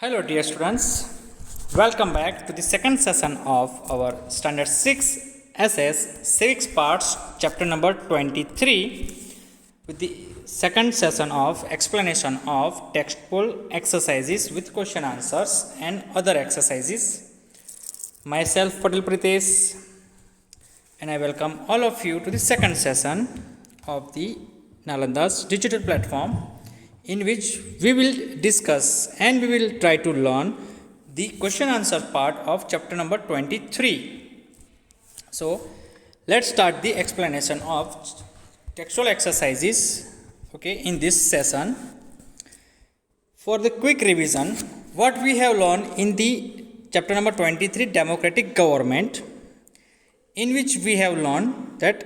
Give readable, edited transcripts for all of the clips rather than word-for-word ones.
Hello dear students, welcome back to the second session of our standard 6 SS civics parts chapter number 23 with the second session of explanation of textual exercises with question answers and other exercises. Myself Patil Pritesh and I welcome all of you to the second session of the Nalanda's digital platform, in which we will discuss and we will try to learn the question answer part of chapter number 23. So let's start the explanation of textual exercises in this session. For the quick revision, what we have learned in the chapter number 23 democratic government, in which we have learned that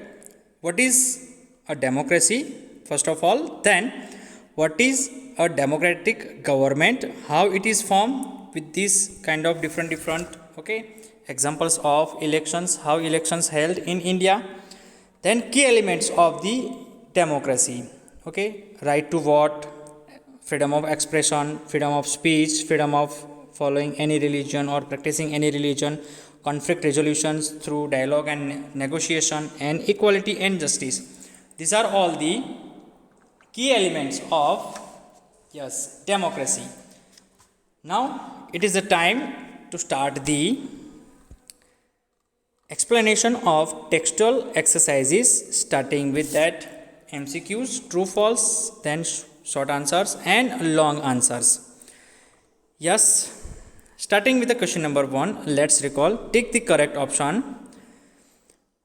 what is a democracy first of all, then what is a democratic government, how it is formed with this kind of different examples of elections, how elections held in India, then key elements of the democracy, right to vote, freedom of expression, freedom of speech, freedom of following any religion or practicing any religion, conflict resolutions through dialogue and negotiation, and equality and justice. These are all the key elements of democracy. Now it is the time to start the explanation of textual exercises, starting with that MCQs, true false, then short answers and long answers. Starting with the question number 1, let's recall, take the correct option.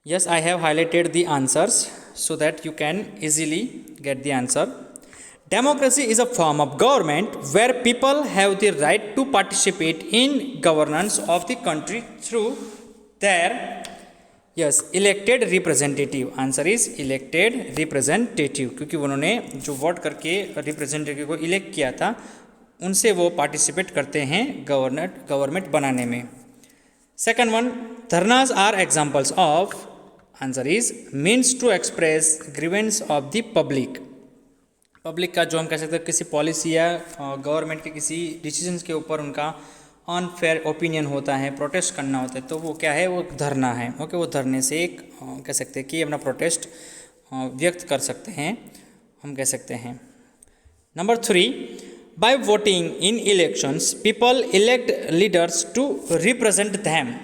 I have highlighted the answers so that you can easily get the answer. Democracy is a form of government where people have the right to participate in governance of the country through their elected representative. Answer is elected representative, क्योंकि उन्होंने जो vote करके representative को elect किया था उनसे वो participate करते हैं गवर्नमेंट बनाने में. Second one, dharnas are examples of. Answer is means to express grievance of the public. Public का जो हम कह सकते हैं किसी पॉलिसी या गवर्नमेंट के किसी डिसीजंस के ऊपर उनका अनफेयर ओपिनियन होता है, प्रोटेस्ट करना होता है, तो वो क्या है, वो धरना है. वो धरने से एक कह सकते हैं कि अपना प्रोटेस्ट व्यक्त कर सकते हैं, हम कह सकते हैं. Number 3, by voting in elections people elect leaders to represent them.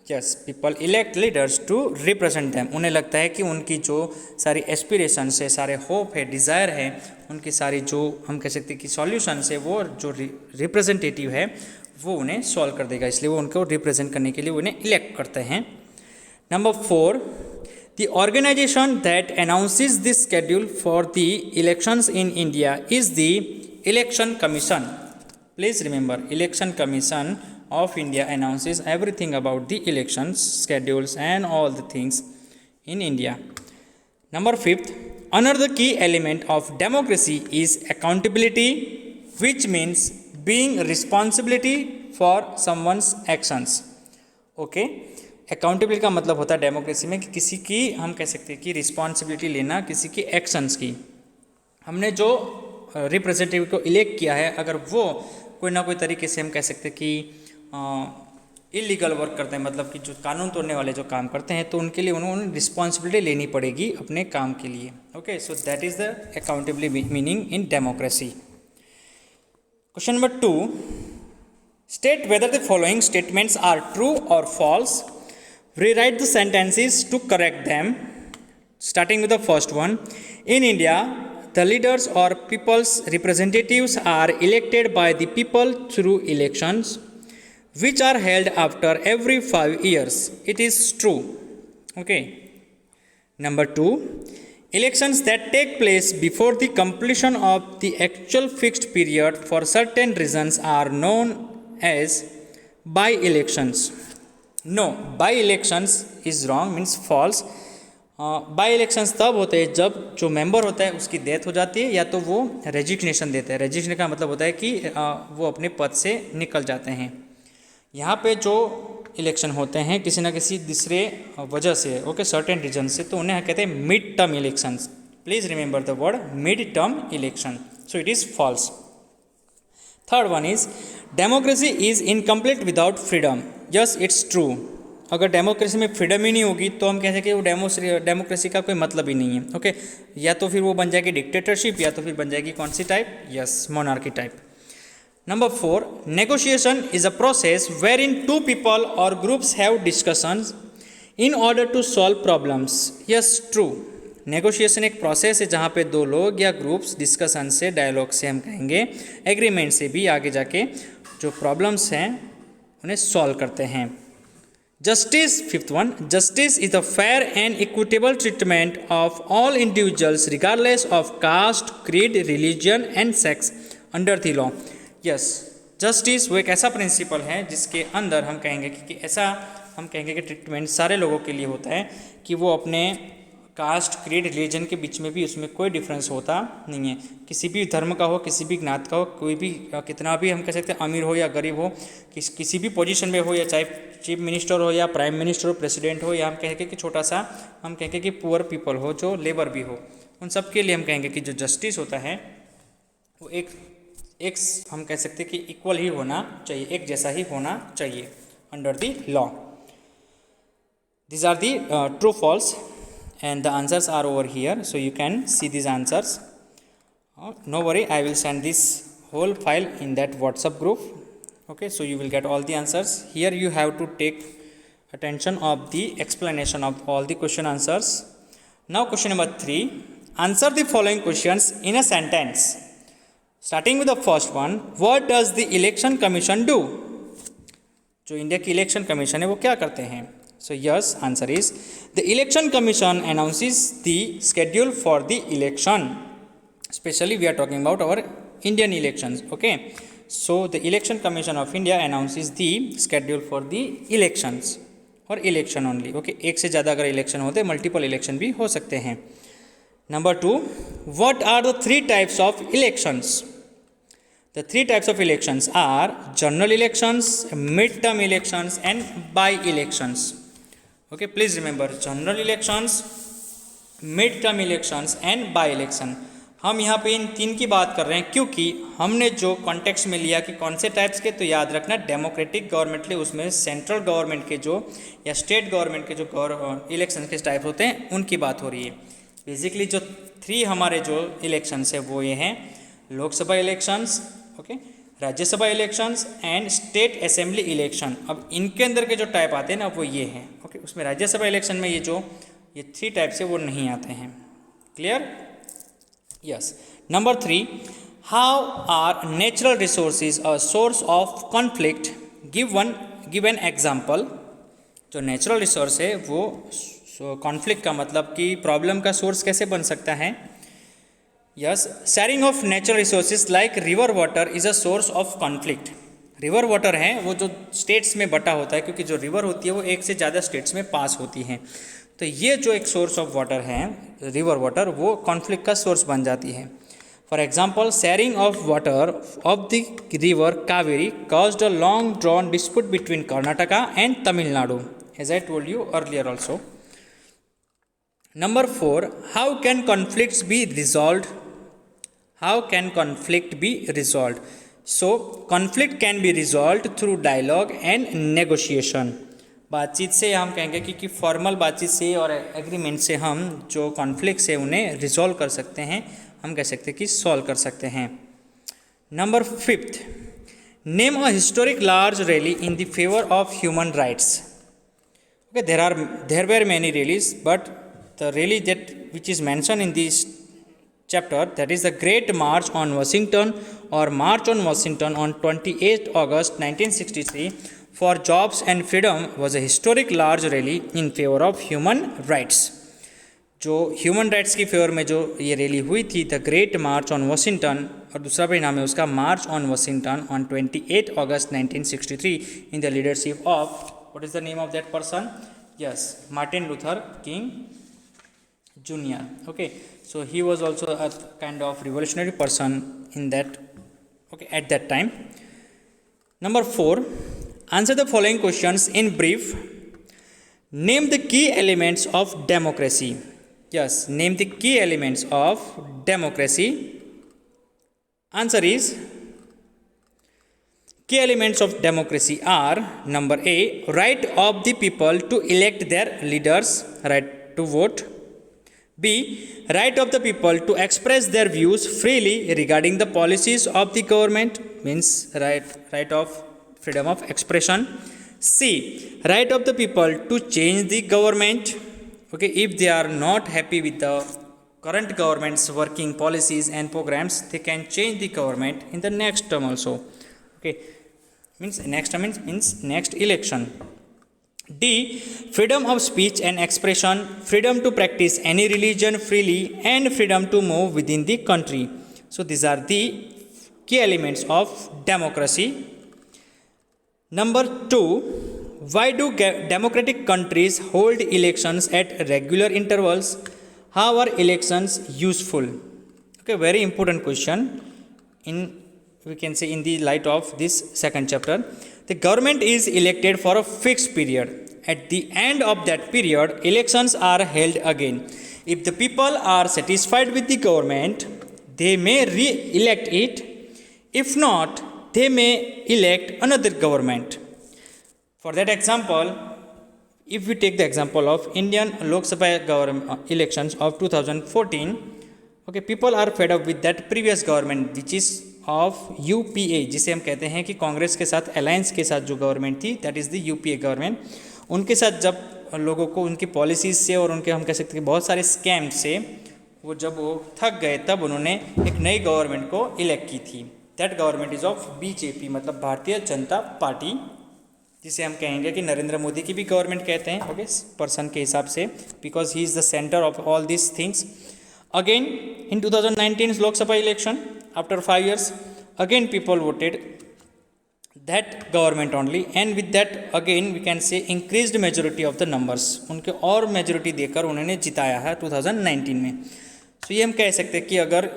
People elect leaders to represent them. उन्हें लगता है कि उनकी जो सारी एस्पिरेशंस है, सारे होप है, डिज़ायर है, उनकी सारी जो हम कह सकते हैं कि सॉल्यूशंस है, वो जो रिप्रेजेंटेटिव है वो उन्हें सॉल्व कर देगा, इसलिए वो उनको रिप्रेजेंट करने के लिए उन्हें इलेक्ट करते हैं. Number 4, the organisation that announces the schedule for the elections in India is the election commission. Please remember, election commission of India announces everything about the elections, schedules and all the things in India. Number 5, another key element of democracy is accountability, which means being responsibility for someone's actions. Accountability का मतलब होता है democracy में कि किसी की हम कह सकते हैं कि रिस्पॉन्सिबिलिटी लेना किसी की एक्शंस की. हमने जो रिप्रेजेंटेटिव को इलेक्ट किया है, अगर वो कोई ना कोई तरीके से हम कह सकते हैं कि इलीगल वर्क करते हैं, मतलब कि जो कानून तोड़ने वाले जो काम करते हैं, तो उनके लिए उन्होंने रिस्पॉन्सिबिलिटी लेनी पड़ेगी अपने काम के लिए. So that is the accountability meaning in democracy. Question number 2, state whether the following statements are true और false. Rewrite the sentences to correct them. Starting with the first one, in India the leaders or people's representatives are elected by the people through elections which are held after every 5 years. It is true. Number 2, elections that take place before the completion of the actual fixed period for certain reasons are known as by-elections. No, by-elections is wrong, means false. By elections तब होते हैं जब जो member होता है उसकी death हो जाती है या तो वो रेजिग्नेशन देता है. रेजिग्नेशन का मतलब होता है कि वो अपने पद से निकल जाते हैं. यहाँ पे जो इलेक्शन होते हैं किसी ना किसी दूसरे वजह से, सर्टेन रीजन से, तो उन्हें कहते हैं mid term elections. Please remember the word mid term election. So it is false. Third one is democracy is incomplete without freedom. Yes, it's true. अगर डेमोक्रेसी में फ्रीडम ही नहीं होगी तो हम कह सकें वो डेमोक्रेसी का कोई मतलब ही नहीं है। ओके, या तो फिर वो बन जाएगी डिक्टेटरशिप या तो फिर बन जाएगी कौन सी type? Yes, monarchy type. Number 4, negotiation is a process wherein two people or groups have discussions in order to solve problems. Yes, true. Negotiation एक प्रोसेस है जहाँ पे दो लोग या ग्रुप्स डिस्कशन से, डायलॉग से, हम कहेंगे एग्रीमेंट से भी आगे जाके जो प्रॉब्लम्स हैं उन्हें सॉल्व करते हैं। Justice, fifth one, justice is the fair and equitable treatment of all individuals regardless of caste, creed, religion and sex under the law. Yes, justice वो एक ऐसा प्रिंसिपल है जिसके अंदर हम कहेंगे कि ऐसा हम कहेंगे कि ट्रीटमेंट सारे लोगों के लिए होता है कि वो अपने कास्ट, क्रीड, रिलीजन के बीच में भी उसमें कोई डिफरेंस होता नहीं है। किसी भी धर्म का हो, किसी भी ज्ञात का हो, कोई भी कितना भी हम कह सकते हैं अमीर हो या गरीब हो, किसी भी पोजीशन में हो, या चाहे चीफ मिनिस्टर हो या प्राइम मिनिस्टर हो, प्रेसिडेंट हो, या हम कहेंगे कि छोटा सा हम कहेंगे कि पुअर पीपल हो, जो लेबर भी हो, उन सब के लिए हम कहेंगे कि जो जस्टिस होता है वो एक हम कह सकते हैं कि इक्वल ही होना चाहिए, एक जैसा ही होना चाहिए under the law. These are the true false and the answers are over here, so you can see these answers. No worry, I will send this whole file in that WhatsApp group. Okay, so you will get all the answers. Here you have to take attention of the explanation of all the question answers. Now question number 3, answer the following questions in a sentence. Starting with the first one, what does the election commission do? जो India की election commission है वो क्या करते हैं? So yes, answer is the election commission announces the schedule for the election. Especially we are talking about our Indian elections. Okay, so the election commission of India announces the schedule for the elections or election only. Okay, एक से ज़्यादा अगर election होते हैं, multiple election भी हो सकते हैं. Number 2, what are the 3 types of elections? The 3 types of elections are general elections, mid-term elections and by-elections. Okay, please remember general elections, mid-term elections and by-election. हम यहाँ पे इन 3 की बात कर रहे हैं क्योंकि हमने जो कॉन्टेक्स्ट में लिया कि कौन से टाइप्स के, तो याद रखना डेमोक्रेटिक गवर्नमेंट ले उसमें सेंट्रल गवर्नमेंट के जो या स्टेट गवर्नमेंट के जो इलेक्शन के टाइप होते हैं उनकी बात हो रही है. बेसिकली जो 3 हमारे जो इलेक्शंस है वो ये हैं Lok Sabha elections, okay, Rajya Sabha elections and state assembly election. अब इनके अंदर के जो टाइप आते हैं ना वो ये हैं. ओके, उसमें राज्यसभा इलेक्शन में ये 3 टाइप्स है वो नहीं आते हैं. Clear? Yes. Number 3, how are natural resources a source of conflict? Give an example. जो नेचुरल रिसोर्स है वो कॉन्फ्लिक्ट का मतलब कि प्रॉब्लम का सोर्स कैसे बन सकता है? Yes, sharing of natural resources like river water is a source of conflict. River water है वो जो स्टेट्स में बटा होता है, क्योंकि जो रिवर होती है वो एक से ज़्यादा स्टेट्स में पास होती हैं. तो ये जो एक सोर्स ऑफ वाटर है रिवर वाटर, वो कॉन्फ्लिक्ट का सोर्स बन जाती है. For example, sharing of water of the river Kaveri caused a long drawn dispute between Karnataka and Tamil Nadu, as I told you earlier also. Number 4, how can conflicts be resolved? How can conflict be resolved? So, conflict can be resolved through dialogue and negotiation. बातचीत से हम कहेंगे कि formal बातचीत से और agreement से हम जो कॉन्फ्लिक्ट्स है उन्हें रिजॉल्व कर सकते हैं, हम कह सकते हैं कि सॉल्व कर सकते हैं. Number 5, name a historic large rally in the favour of human rights. Okay, there were many rallies, but the rally which is mentioned in this chapter, that is the Great March on Washington or March on Washington on 28 August 1963 for jobs and freedom, was a historic large rally in favor of human rights. जो human rights की favour में जो ये rally हुई थी, the great march on Washington, और दूसरा परिणाम है उसका march on Washington on 28 August 1963 in the leadership of, what is the name of that person? Yes, Martin Luther king Junior. Okay, so he was also a kind of revolutionary person in that, okay, at that time. Number 4, answer the following questions in brief. Name the key elements of democracy. Yes, name the key elements of democracy. Answer is Key elements of democracy are number A, right of the people to elect their leaders, right to vote. B, right of the people to express their views freely regarding the policies of the government, means right of freedom of expression. C, right of the people to change the government, okay, if they are not happy with the current government's working policies and programs, they can change the government in the next term also, okay, means next term means next election. D, freedom of speech and expression, freedom to practice any religion freely, and freedom to move within the country. So these are the key elements of democracy. Number 2, why do democratic countries hold elections at regular intervals? How are elections useful? Okay, very important question in, we can say, in the light of this second chapter. The government is elected for a fixed period. At the end of that period, elections are held again. If the people are satisfied with the government, they may re-elect it. If not, they may elect another government. For that example, if we take the example of Indian Lok Sabha elections of 2014, okay, people are fed up with that previous government, which is of UPA, जिसे हम कहते हैं कि कांग्रेस के साथ alliance के साथ जो गवर्नमेंट थी, that is the UPA government. उनके साथ जब लोगों को उनकी पॉलिसीज़ से और उनके, हम कह सकते हैं, बहुत सारे स्कैम से जब वो थक गए, तब उन्होंने एक नई गवर्नमेंट को इलेक्ट की थी। That government is of BJP, मतलब भारतीय जनता पार्टी, जिसे हम कहेंगे कि नरेंद्र मोदी की भी गवर्नमेंट कहते हैं, ओके, पर्सन के हिसाब से, because he is the centre of all this things. Again, in 2019 Lok Sabha election, after 5 years, again people voted that government only, and with that again we can say increased majority of the numbers, उनके और majority देकर उन्होंने जिताया है 2019 में। तो ये हम कह सकते हैं कि अगर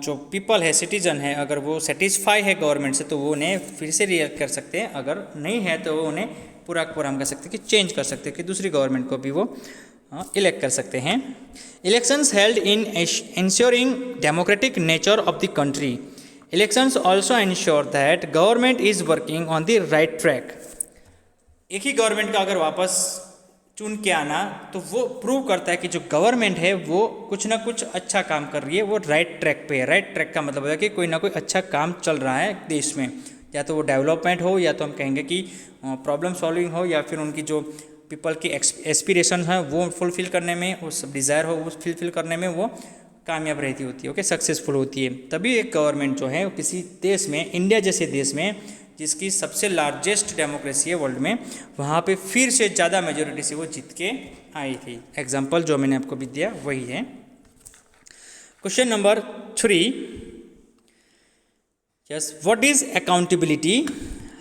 जो पीपल है, सिटीजन है, अगर वो सेटिस्फाई है गवर्नमेंट से, तो वो उन्हें फिर से रिएक्ट कर सकते हैं, अगर नहीं है तो वो उन्हें पूरा पूरा हम कह सकते हैं कि चेंज कर सकते हैं, कि दूसरी गवर्नमेंट को भी वो इलेक्ट कर सकते हैं। Elections held in ensuring democratic nature of the country. Elections also ensure that government is working on the right track. एक ही गवर्नमेंट का अगर वापस चुन के आना, तो वो प्रूव करता है कि जो गवर्नमेंट है वो कुछ ना कुछ अच्छा काम कर रही है, वो राइट ट्रैक पे है। राइट ट्रैक का मतलब है कि कोई ना कोई अच्छा काम चल रहा है देश में, या तो वो डेवलपमेंट हो, या तो हम कहेंगे कि प्रॉब्लम सॉल्विंग हो, या फिर उनकी जो पीपल की एस्पिरेशन है वो फुलफिल करने में, उस डिज़ायर हो वो फुलफिल करने में वो कामयाब रहती होती है, ओके, सक्सेसफुल होती है। तभी एक गवर्नमेंट जो है किसी देश में, इंडिया जैसे देश में, जिसकी सबसे लार्जेस्ट डेमोक्रेसी है वर्ल्ड में, वहाँ पे फिर से ज़्यादा मेजोरिटी से वो जीत के आई थी। एग्जाम्पल जो मैंने आपको भी दिया वही है। Question number 3, yes, what is accountability?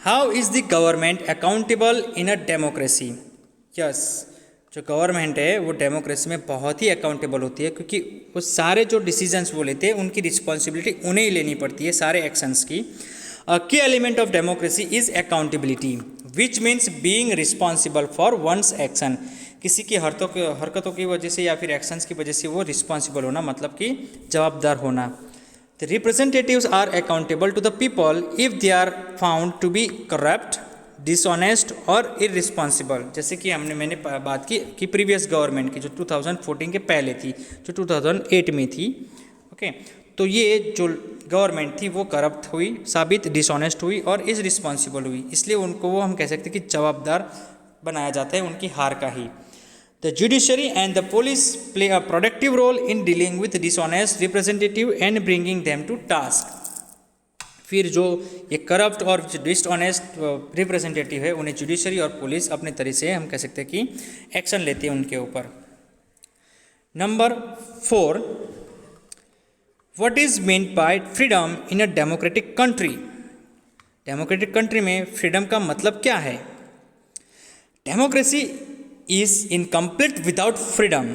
How is the government accountable in a democracy? Yes, जो गवर्नमेंट है वो डेमोक्रेसी में बहुत ही अकाउंटेबल होती है, क्योंकि वो सारे जो डिसीजंस वो लेते हैं उनकी रिस्पॉन्सिबिलिटी उन्हें ही लेनी पड़ती है, सारे एक्शंस की। A key element of democracy is accountability, which means being responsible for one's action. किसी की हरकतों की वजह से या फिर एक्शंस की वजह से वो रिस्पॉन्सिबल होना, मतलब कि जवाबदार होना। The representatives are accountable to the people if they are found to be corrupt, dishonest और irresponsible। जैसे कि मैंने बात की प्रीवियस गवर्नमेंट की, जो 2014 के पहले थी, जो 2008 में थी, ओके, तो ये जो गवर्नमेंट थी वो करप्ट हुई साबित, डिसऑनेस्ट हुई और इज रिस्पॉन्सिबल हुई, इसलिए उनको वो हम कह सकते हैं कि जवाबदार बनाया जाता है उनकी हार का ही। The judiciary and the police play a productive role in dealing with dishonest representative and bringing them to task. फिर जो ये करप्ट और डिसऑनेस्ट रिप्रेजेंटेटिव है, उन्हें जुडिशरी और पुलिस अपने तरह से हम कह सकते हैं कि एक्शन लेती है उनके ऊपर। Number 4, What is meant by freedom in a democratic country? Democratic country में फ्रीडम का मतलब क्या है? Democracy is incomplete without freedom.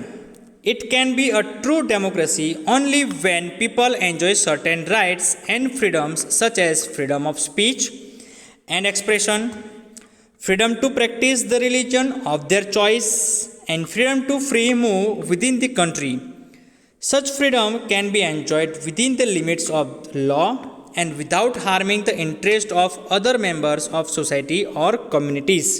It can be a true democracy only when people enjoy certain rights and freedoms such as freedom of speech and expression, freedom to practise the religion of their choice and freedom to free move within the country. Such freedom can be enjoyed within the limits of law and without harming the interest of other members of society or communities.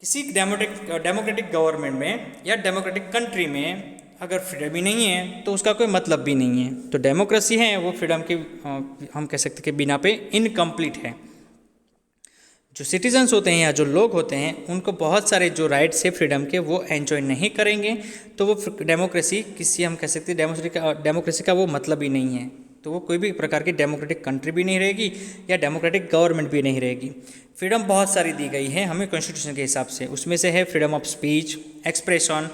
किसी democratic government में या democratic country में अगर freedom ही नहीं है तो उसका कोई मतलब भी नहीं है। तो डेमोक्रेसी है वो फ्रीडम के हम कह सकते कि बिना पे इनकम्प्लीट है। जो सिटीजन्स होते हैं या जो लोग होते हैं उनको बहुत सारे जो राइट्स है फ्रीडम के वो एंजॉय नहीं करेंगे, तो वो डेमोक्रेसी किसी हम कह सकते हैं डेमोक्रेसी का वो मतलब ही नहीं है। तो वो कोई भी प्रकार की डेमोक्रेटिक कंट्री भी नहीं रहेगी या डेमोक्रेटिक गवर्नमेंट भी नहीं रहेगी। फ्रीडम बहुत सारी दी गई है हमें कॉन्स्टिट्यूशन के हिसाब से, उसमें से है freedom of speech, expression,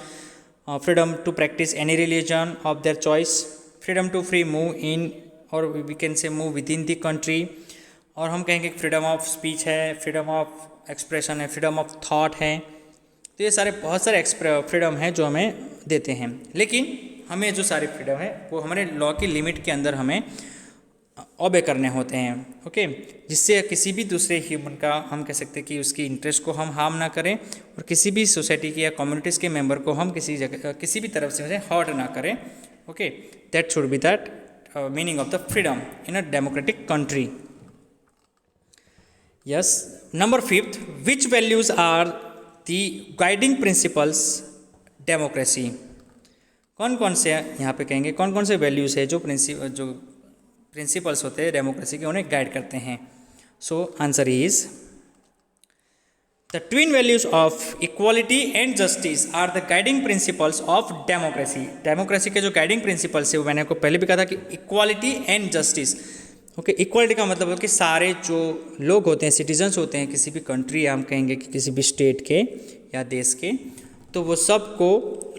freedom to practice any religion of their choice, freedom to free move in और we can say move within the country, और हम कहेंगे फ्रीडम ऑफ स्पीच है, फ्रीडम ऑफ एक्सप्रेशन है, freedom of thought है। तो ये सारे बहुत सारे फ्रीडम हैं जो हमें देते हैं, लेकिन हमें जो सारी फ्रीडम है वो हमारे लॉ की लिमिट के अंदर हमें ओबे करने होते हैं। ओके, जिससे किसी भी दूसरे ह्यूमन का हम कह सकते हैं कि उसकी इंटरेस्ट को हम हार्म ना करें और किसी भी सोसाइटी की या कम्युनिटीज़ के मेंबर को हम किसी जगह किसी भी तरफ से उसे हर्ट ना करें। Okay, that should be that meaning of the freedom in a democratic country. Yes, number 5, which values are the guiding principles democracy. कौन कौन से यहाँ पे कहेंगे कौन कौन से वैल्यूज़ है जो प्रिंसिपल्स होते हैं डेमोक्रेसी के, उन्हें गाइड करते हैं। So answer is the twin values of equality and justice are the guiding principles of democracy. Democracy के जो गाइडिंग प्रिंसिपल्स है वो मैंने आपको पहले भी कहा था कि equality and justice. Okay, equality का मतलब है कि सारे जो लोग होते हैं, सिटीजन्स होते हैं किसी भी कंट्री या हम कहेंगे कि किसी भी स्टेट के या देश के, तो वो सबको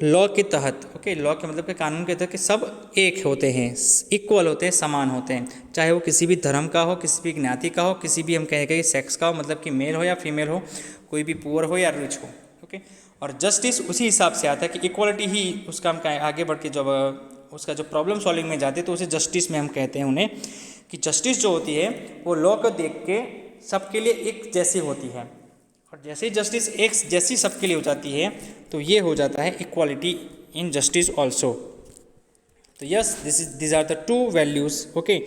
लॉ के तहत, ओके, लॉ के मतलब कि कानून के तहत कि सब एक होते हैं, इक्वल होते हैं, समान होते हैं, चाहे वो किसी भी धर्म का हो, किसी भी ज्ञाति का हो, किसी भी हम कहेंगे सेक्स का हो, मतलब कि मेल हो या फीमेल हो, कोई भी पुअर हो या रिच हो। ओके, और जस्टिस उसी हिसाब से आता है कि इक्वालिटी ही उसका हम आगे बढ़ के जब उसका जो प्रॉब्लम सॉल्विंग में जाते हैं तो उसे जस्टिस में हम कहते हैं उन्हें, कि जस्टिस जो होती है वो लॉ को देख के सबके लिए एक जैसी होती है, और जैसे ही जस्टिस एक जैसी सबके लिए हो जाती है तो ये हो जाता है इक्वालिटी इन जस्टिस ऑल्सो। तो yes, these are the two values. Okay.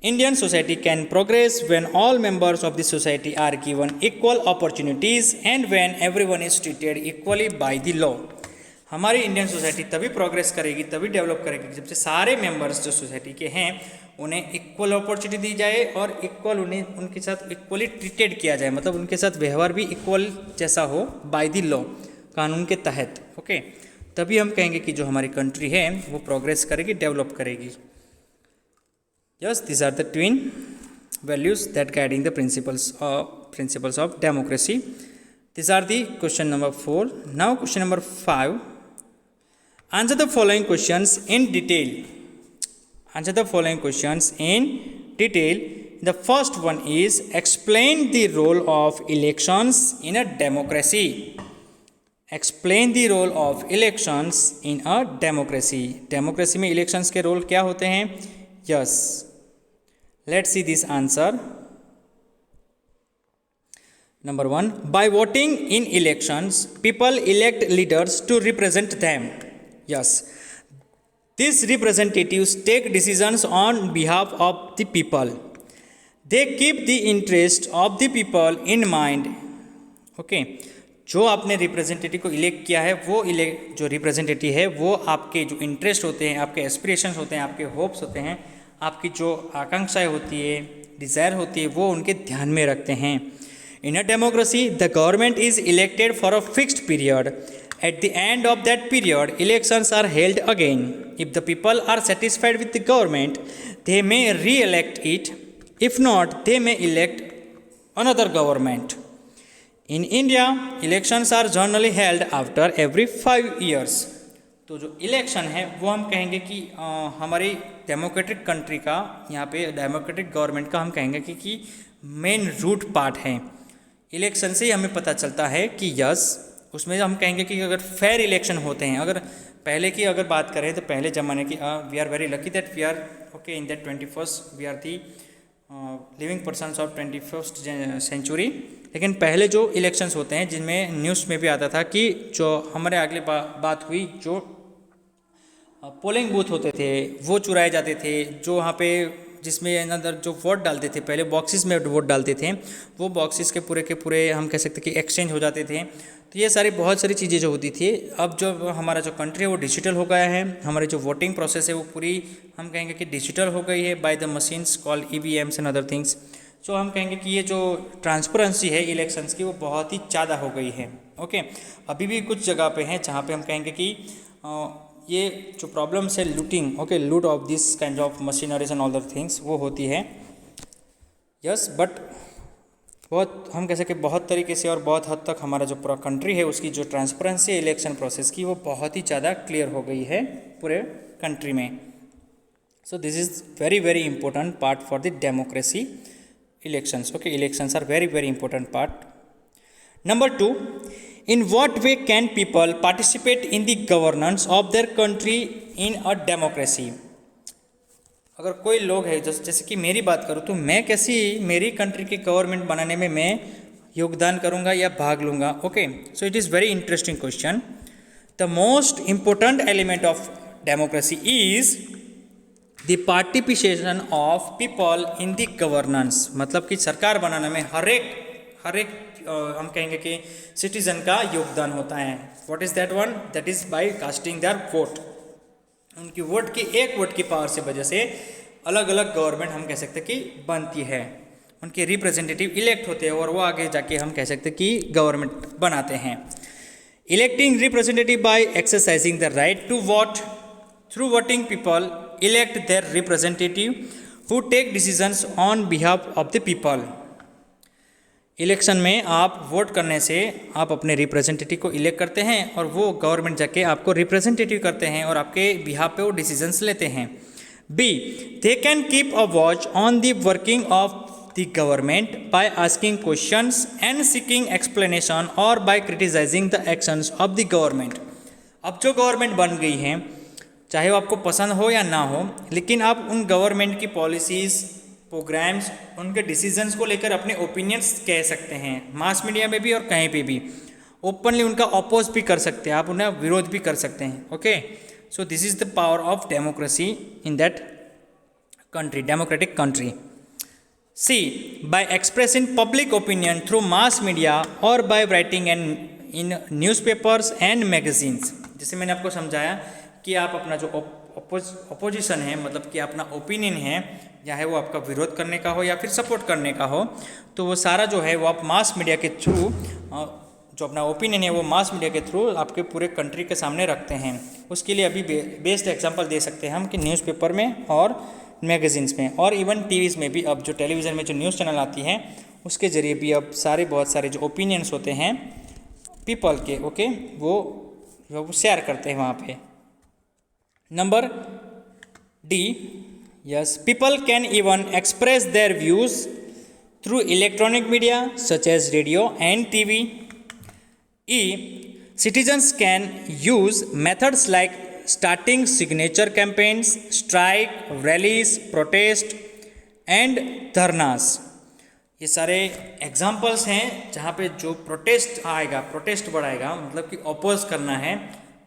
Indian society can progress when all members of the society are given equal opportunities and when everyone is treated equally by the law. हमारी Indian society तभी progress करेगी, तभी develop करेगी जब से सारे members जो society के हैं उन्हें इक्वल अपॉर्चुनिटी दी जाए और इक्वल उनके साथ इक्वली ट्रीटेड किया जाए, मतलब उनके साथ व्यवहार भी इक्वल जैसा हो बाय द लॉ, कानून के तहत। ओके, तभी हम कहेंगे कि जो हमारी कंट्री है वो प्रोग्रेस करेगी, डेवलप करेगी। Yes, this are the twin values that guiding the principles of democracy. These are the question number 4. Now question number 5. Answer the following questions in detail. Answer the following questions in detail. The first one is explain the role of elections in a democracy. Explain the role of elections in a democracy. Democracy में elections के role क्या होते हैं? Yes. Let's see this answer. Number 1, by voting in elections, people elect leaders to represent them. Yes, these representatives take decisions on behalf of the people. They keep the interest of the people in mind. Okay, जो आपने representative को elect किया है वो जो representative है वो आपके जो इंटरेस्ट होते हैं, आपके एस्पिरेशंस होते हैं, आपके होप्स होते हैं, आपकी जो आकांक्षाएं होती है, डिज़ायर होती है, वो उनके ध्यान में रखते हैं। In a democracy, the government is elected for a fixed period. At the end of that period, elections are held again. If the people are satisfied with the government, they may re-elect it. If not, they may elect another government. In India, elections are generally held after every 5 years. तो जो election है वो हम कहेंगे कि हमारी democratic country का, यहाँ पे डेमोक्रेटिक गवर्नमेंट का हम कहेंगे कि मेन रूट पार्ट है। इलेक्शन से ही हमें पता चलता है कि यस, उसमें हम कहेंगे कि अगर फेयर इलेक्शन होते हैं, अगर पहले की अगर बात करें तो पहले ज़माने की we are very lucky that we are okay in that 21st we are the living persons of 21st century. लेकिन पहले जो इलेक्शंस होते हैं जिनमें न्यूज़ में भी आता था कि जो हमारे अगले बात हुई जो पोलिंग बूथ होते थे वो चुराए जाते थे, जो वहाँ पे जिसमें अंदर जो वोट डालते थे, पहले बॉक्सेस में वोट डालते थे, वो बॉक्सेस के पूरे हम कह सकते कि एक्सचेंज हो जाते थे। तो ये सारी बहुत सारी चीज़ें जो होती थी। अब जो हमारा जो कंट्री है वो डिजिटल हो गया है, हमारी जो वोटिंग प्रोसेस है वो पूरी हम कहेंगे कि डिजिटल हो गई है by the machines called EVMs and other things. So हम कहेंगे कि ये जो ट्रांसपेरेंसी है इलेक्शंस की वो बहुत ही ज़्यादा हो गई है। ओके, अभी भी कुछ जगह पे हैं जहाँ पे हम कहेंगे कि ये जो प्रॉब्लम्स है लूटिंग, ओके, लूट of this kind of machineries and all the things वो होती है। यस, बट बहुत हम कह सके बहुत तरीके से और बहुत हद तक हमारा जो पूरा कंट्री है उसकी जो ट्रांसपेरेंसी है इलेक्शन प्रोसेस की वो बहुत ही ज़्यादा क्लियर हो गई है पूरे कंट्री में। सो this is very very important part for the democracy elections. Okay, elections are very very important part. Number 2, in what way can people participate in the governance of their country in a democracy? अगर कोई लोग है जैसे कि मेरी बात करूँ तो मैं कैसी मेरी कंट्री की गवर्नमेंट बनाने में मैं योगदान करूँगा या भाग लूँगा। Okay, so it is very interesting question. The most important element of democracy is the participation of people in the governance. मतलब कि सरकार बनाने में हर एक हम कहेंगे कि सिटीजन का योगदान होता है। What is that one? That is by casting their vote. उनकी वोट की एक वोट की पावर से वजह से अलग अलग गवर्नमेंट हम कह सकते कि बनती है, उनके रिप्रेजेंटेटिव इलेक्ट होते हैं और वो आगे जाके हम कह सकते कि गवर्नमेंट बनाते हैं। Electing representative by exercising the right to vote through voting people elect their representative who take decisions on behalf of the people। Election में आप वोट करने से आप अपने रिप्रेजेंटेटिव को इलेक्ट करते हैं और वो गवर्नमेंट जाके आपको रिप्रेजेंटेटिव करते हैं और आपके बिहाफ पे वो डिसीजंस लेते हैं। B, they can keep a watch on the working of the government by asking questions and seeking explanation और by criticising the actions of the government. अब जो गवर्नमेंट बन गई है, चाहे वो आपको पसंद हो या ना हो, लेकिन आप उन गवर्नमेंट की पॉलिसीज़, प्रोग्राम्स, उनके डिसीजंस को लेकर अपने ओपिनियंस कह सकते हैं, मास मीडिया में भी और कहीं पे भी ओपनली उनका अपोज भी कर सकते हैं, आप उन्हें विरोध भी कर सकते हैं। Okay, so this is the power of democracy in that country, democratic country. See, by expressing public opinion through mass media और by writing and in newspapers and magazines. जैसे मैंने आपको समझाया कि आप अपना जो अपोजिशन है, मतलब कि अपना ओपिनियन है, चाहे वो आपका विरोध करने का हो या फिर सपोर्ट करने का हो, तो वो सारा जो है वो आप मास मीडिया के थ्रू जो अपना ओपिनियन है वो मास मीडिया के थ्रू आपके पूरे कंट्री के सामने रखते हैं। उसके लिए अभी बेस्ट एग्जांपल दे सकते हैं हम कि न्यूज़पेपर में और मैगजीन्स में और इवन टीवीज़ में भी अब जो टेलीविज़न में जो न्यूज़ चैनल आती हैं उसके ज़रिए भी अब बहुत सारे जो ओपिनियंस होते हैं पीपल के, ओके, वो शेयर करते हैं वहाँ पे। Number D, yes, people can even express their views through electronic media such as radio and TV. E, citizens can use methods like starting signature campaigns, strike, rallies, protest and dharnas। ये सारे examples हैं जहाँ पे जो protest आएगा, protest बढ़ाएगा, मतलब कि अपोज करना है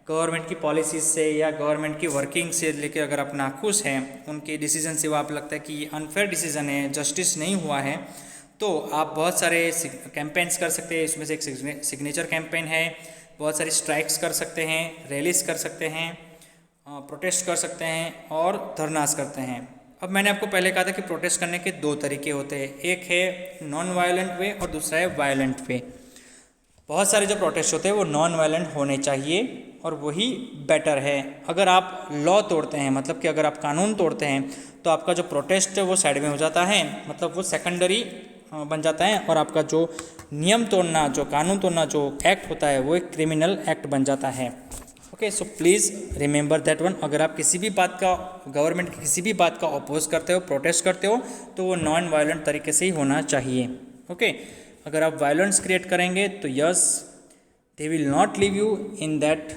गवर्नमेंट की पॉलिसीज से या गवर्नमेंट की वर्किंग से लेकर, अगर आप नाखुश हैं उनके डिसीजन से, वो आप लगता है कि ये अनफेयर डिसीजन है, जस्टिस नहीं हुआ है, तो आप बहुत सारे कैंपेन्स कर सकते हैं। इसमें से एक सिग्नेचर कैंपेन है, बहुत सारी स्ट्राइक्स कर सकते हैं, रैलीज कर सकते हैं, प्रोटेस्ट कर सकते हैं और धरनास करते हैं। अब मैंने आपको पहले कहा था कि प्रोटेस्ट करने के दो तरीके होते हैं, एक है नॉन वायलेंट वे और दूसरा है वायलेंट वे। बहुत सारे जो प्रोटेस्ट होते हैं वो नॉन वायलेंट होने चाहिए और वही बेटर है। अगर आप लॉ तोड़ते हैं, मतलब कि अगर आप कानून तोड़ते हैं, तो आपका जो प्रोटेस्ट है वो साइड में हो जाता है, मतलब वो सेकेंडरी बन जाता है और आपका जो नियम तोड़ना, जो कानून तोड़ना जो एक्ट होता है वो एक क्रिमिनल एक्ट बन जाता है। Okay, so please remember that one. अगर आप किसी भी बात का, गवर्नमेंट की किसी भी बात का अपोज करते हो, प्रोटेस्ट करते हो, तो वो नॉन वायलेंट तरीके से ही होना चाहिए। ओके, अगर आप वायलेंस क्रिएट करेंगे तो yes, they will not leave you in that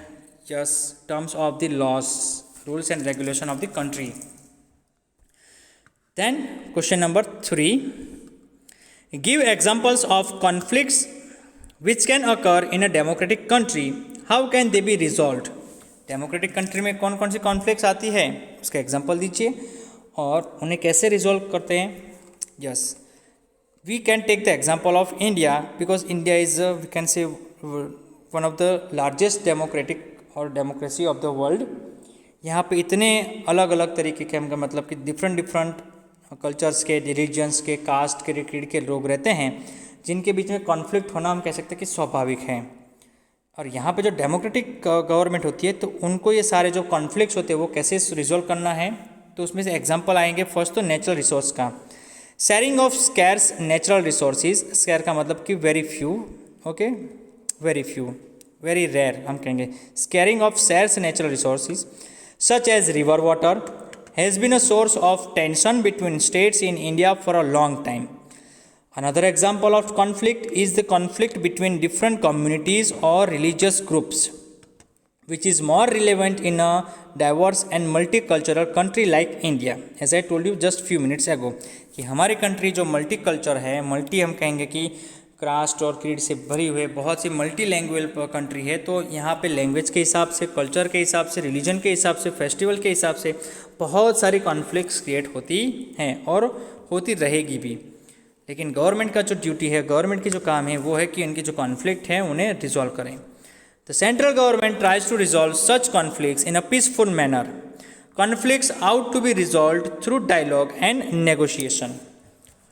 yes terms of the laws, rules and regulation of the country. Then question number 3, give examples of conflicts which can occur in a democratic country, how can they be resolved? Democratic country में कौन कौन सी conflicts आती है उसका example दीजिए और उन्हें कैसे रिजॉल्व करते हैं. Yes, we can take the example of India because India is we can say one of the largest democratic और डेमोक्रेसी ऑफ द वर्ल्ड. यहाँ पे इतने अलग अलग तरीके के हमका मतलब कि डिफरेंट कल्चर्स के, रिलीजन्स के, कास्ट के, क्रीड के लोग रहते हैं जिनके बीच में कॉन्फ्लिक्ट होना हम कह सकते हैं कि स्वाभाविक है. और यहाँ पे जो डेमोक्रेटिक गवर्नमेंट होती है तो उनको ये सारे जो कॉन्फ्लिक्ट्स होते हैं वो कैसे रिजॉल्व करना है, तो उसमें से एग्जांपल आएंगे. फर्स्ट तो नेचुरल रिसोर्स का, sharing of scarce natural resources. Scare का मतलब कि very few, okay, very few, very rare हम कहेंगे. Scaring of shares natural resources such as river water has been a source of tension between states in India for a long time. Another example of conflict is the conflict between different communities or religious groups, which is more relevant in a diverse and multicultural country like India. As I told you just few minutes ago, कि हमारी country जो multi culture है, multi हम कहेंगे कि cast और creed से भरी हुई बहुत सी मल्टी लैंग्वेज कंट्री है, तो यहाँ पे लैंग्वेज के हिसाब से, कल्चर के हिसाब से, रिलीजन के हिसाब से, फेस्टिवल के हिसाब से बहुत सारी कॉन्फ्लिक्ट्स क्रिएट होती हैं और होती रहेगी भी. लेकिन गवर्नमेंट का जो ड्यूटी है, गवर्नमेंट की जो काम है वो है कि इनकी जो कॉन्फ्लिक्ट है उन्हें रिजॉल्व करें. The central government tries to resolve such conflicts in a peaceful manner. Conflicts out to be resolve through dialogue and negotiation.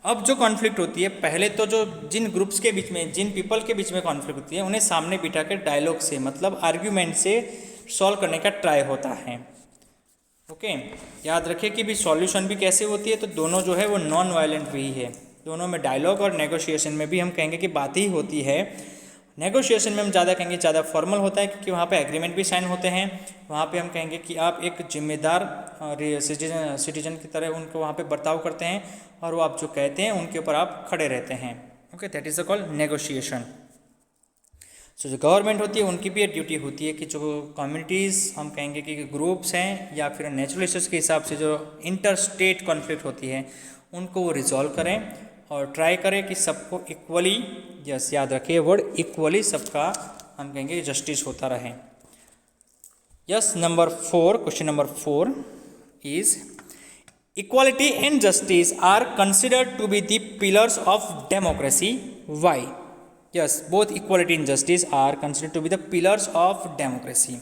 अब जो कॉन्फ्लिक्ट होती है, पहले तो जो जिन ग्रुप्स के बीच में, जिन पीपल के बीच में कॉन्फ्लिक्ट होती है उन्हें सामने बिठा कर डायलॉग से, मतलब आर्ग्यूमेंट से सॉल्व करने का ट्राई होता है. ओके, याद रखिए कि भी सॉल्यूशन भी कैसे होती है, तो दोनों जो है वो नॉन वायलेंट भी है. दोनों में डायलॉग और नेगोशिएशन में भी हम कहेंगे कि बात ही होती है. नेगोशिएशन में हम ज़्यादा कहेंगे ज़्यादा फॉर्मल होता है क्योंकि वहाँ पे एग्रीमेंट भी साइन होते हैं. वहाँ पे हम कहेंगे कि आप एक जिम्मेदार सिटीजन की तरह उनको वहाँ पे बर्ताव करते हैं और वो आप जो कहते हैं उनके ऊपर आप खड़े रहते हैं. Okay, that is called negotiation. So जो गवर्नमेंट होती है उनकी भी एक ड्यूटी होती है कि जो कम्युनिटीज़ हम कहेंगे कि ग्रुप्स हैं या फिर नेचुरल इश्यूज़ के हिसाब से जो इंटर स्टेट कॉन्फ्लिक्ट होती है उनको वो रिजॉल्व करें और ट्राई करें कि सबको इक्वली, यस याद रखिए वर्ड इक्वली, सबका हम कहेंगे जस्टिस होता रहे. Yes, number 4, question number 4 is equality and justice are considered to be the pillars of democracy. Why? Yes, both equality and justice are considered to be the pillars of democracy.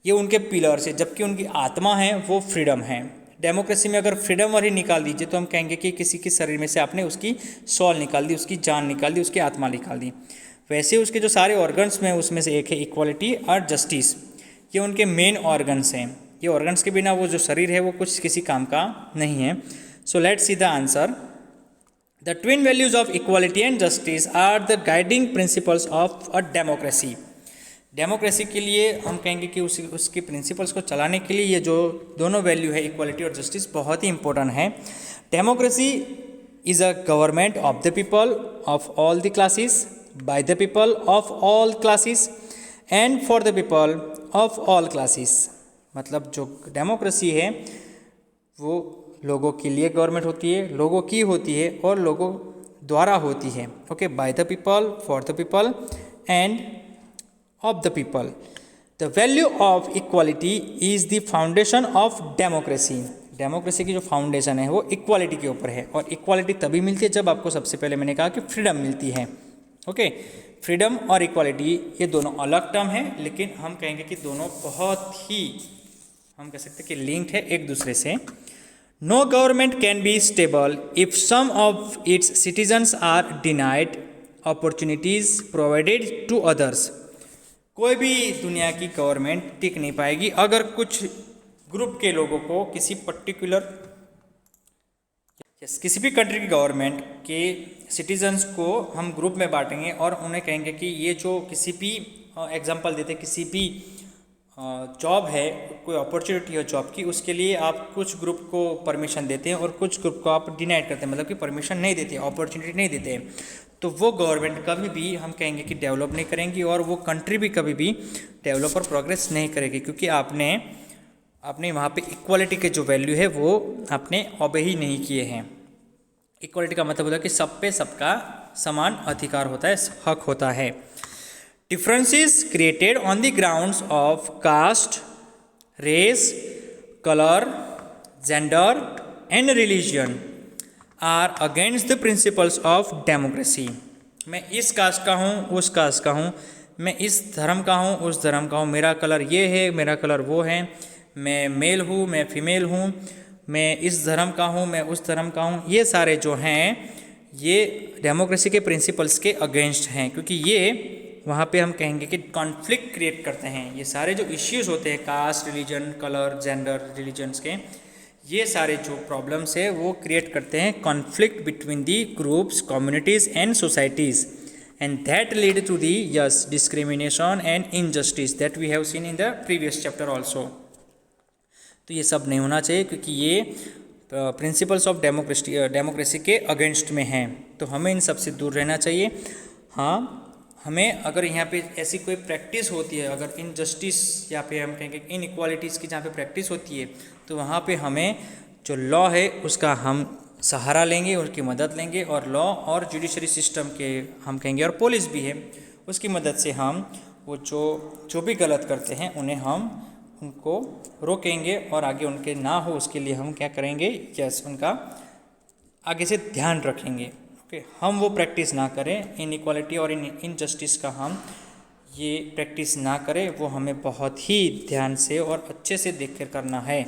ये उनके pillars है, जबकि उनकी आत्मा है वो freedom है. Democracy में अगर फ्रीडम और ही निकाल दीजिए तो हम कहेंगे कि किसी के शरीर में से आपने उसकी सोल निकाल दी, उसकी जान निकाल दी, उसकी आत्मा निकाल दी. वैसे उसके जो सारे ऑर्गन्स में उसमें से एक है इक्वालिटी और जस्टिस. ये उनके मेन ऑर्गन्स हैं. ये ऑर्गन्स के बिना वो जो शरीर है वो कुछ किसी काम का नहीं है. So let's see the answer. The twin values of equality and justice are the guiding principles of a democracy. Democracy के लिए हम कहेंगे कि उसके प्रिंसिपल्स को चलाने के लिए ये जो दोनों वैल्यू है इक्वालिटी और जस्टिस बहुत ही इंपॉर्टेंट है. Democracy is a government of the people of all the classes, by the people of all classes and for the people of all classes. मतलब जो डेमोक्रेसी है वो लोगों के लिए गवर्नमेंट होती है, लोगों की होती है और लोगों द्वारा होती है. Okay, by the people, for the people and of the people. The value of equality is the foundation of democracy. Democracy की जो फाउंडेशन है वो इक्वालिटी के ऊपर है और इक्वालिटी तभी मिलती है जब आपको सबसे पहले मैंने कहा कि फ्रीडम मिलती है. ओके, फ्रीडम और इक्वालिटी ये दोनों अलग टर्म है, लेकिन हम कहेंगे कि दोनों बहुत ही हम कह सकते हैं कि लिंक्ड है एक दूसरे से. No government can be stable if some of its citizens are denied opportunities provided to others. कोई भी दुनिया की गवर्नमेंट टिक नहीं पाएगी अगर कुछ ग्रुप के लोगों को किसी पर्टिकुलर किसी भी कंट्री की गवर्नमेंट के सिटीजन्स को हम ग्रुप में बांटेंगे और उन्हें कहेंगे कि ये जो किसी भी एग्जांपल देते किसी भी जॉब है, कोई अपॉर्चुनिटी हो जॉब की, उसके लिए आप कुछ ग्रुप को परमिशन देते हैं और कुछ ग्रुप को आप डिनाइड करते हैं, मतलब कि परमिशन नहीं देते, अपॉर्चुनिटी नहीं देते हैं, तो वो गवर्नमेंट कभी भी हम कहेंगे कि डेवलप नहीं करेंगी और वो कंट्री भी कभी भी डेवलप और प्रोग्रेस नहीं करेगी, क्योंकि आपने वहाँ पे इक्वालिटी के जो वैल्यू है वो आपने ओबे ही नहीं किए हैं. इक्वालिटी का मतलब होता है कि सब पे सबका समान अधिकार होता है, हक होता है. Differences created on the grounds of caste, race, color, gender and religion are against the principles of democracy. मैं इस कास्ट का हूँ, उस कास्ट का हूँ, मैं इस धर्म का हूँ, उस धर्म का हूँ, मेरा कलर ये है, मेरा कलर वो है, मैं मेल हूँ, मैं फीमेल हूँ, मैं इस धर्म का हूँ, मैं उस धर्म का हूँ, ये सारे जो हैं ये डेमोक्रेसी के प्रिंसिपल्स के अगेंस्ट हैं, क्योंकि ये वहाँ पे हम कहेंगे कि कॉन्फ्लिक्ट क्रिएट करते हैं। ये सारे जो इश्यूज़ होते हैं caste, religion, colour, gender, religions के, ये सारे जो प्रॉब्लम्स है वो क्रिएट करते हैं conflict between the groups, communities and societies, and that lead to the yes discrimination and injustice that we have seen in the previous chapter also. तो ये सब नहीं होना चाहिए, क्योंकि ये प्रिंसिपल्स ऑफ डेमोक्रेसी के अगेंस्ट में हैं, तो हमें इन सब से दूर रहना चाहिए। हाँ, हमें अगर यहाँ पे ऐसी कोई प्रैक्टिस होती है, अगर इनजस्टिस या फिर हम कहेंगे इनइक्वालिटीज़ की जहाँ पे प्रैक्टिस होती है, तो वहाँ पे हमें जो लॉ है उसका हम सहारा लेंगे, उनकी मदद लेंगे, और लॉ और जुडिशरी सिस्टम के हम कहेंगे, और पुलिस भी है, उसकी मदद से हम वो जो भी गलत करते हैं उन्हें हम उनको रोकेंगे, और आगे उनके ना हो उसके लिए हम क्या करेंगे, यस उनका आगे से ध्यान रखेंगे। ओके, हम वो प्रैक्टिस ना करें, इनइक्वालिटी और इनजस्टिस का हम ये प्रैक्टिस ना करें, वो हमें बहुत ही ध्यान से और अच्छे से देख कर करना है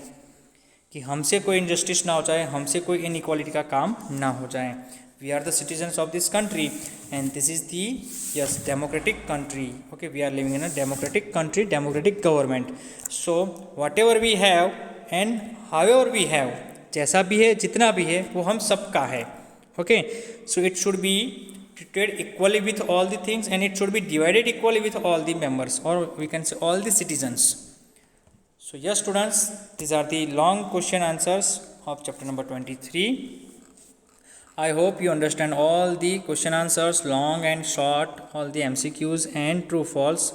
कि हमसे कोई इनजस्टिस ना हो जाए, हमसे कोई इनइक्वालिटी का काम ना हो जाए। We are the citizens of this country and this is the yes democratic country. Okay, we are living in a democratic country, democratic government. So whatever we have and however we have, जैसा भी है, जितना भी है, वो हम सबका है. Okay, so it should be treated equally with all the things and it should be divided equally with all the members, or we can say all the citizens. So yes students, these are the long question answers of chapter number 23. I hope you understand all the question answers, long and short, all the MCQs and true false.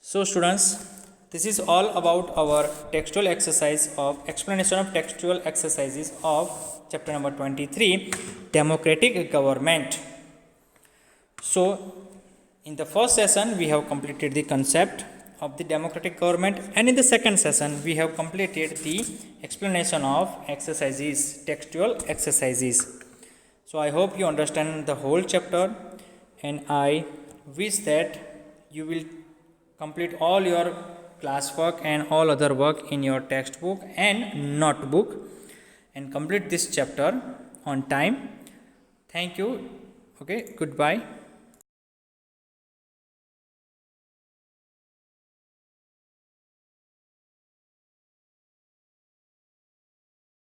So students, this is all about our textual exercise of explanation of textual exercises of chapter number 23, democratic government. So in the first session we have completed the concept of the democratic government, and in the second session we have completed the explanation of exercises, textual exercises. So I hope you understand the whole chapter, and I wish that you will complete all your classwork and all other work in your textbook and notebook and complete this chapter on time. Thank you. Okay, goodbye.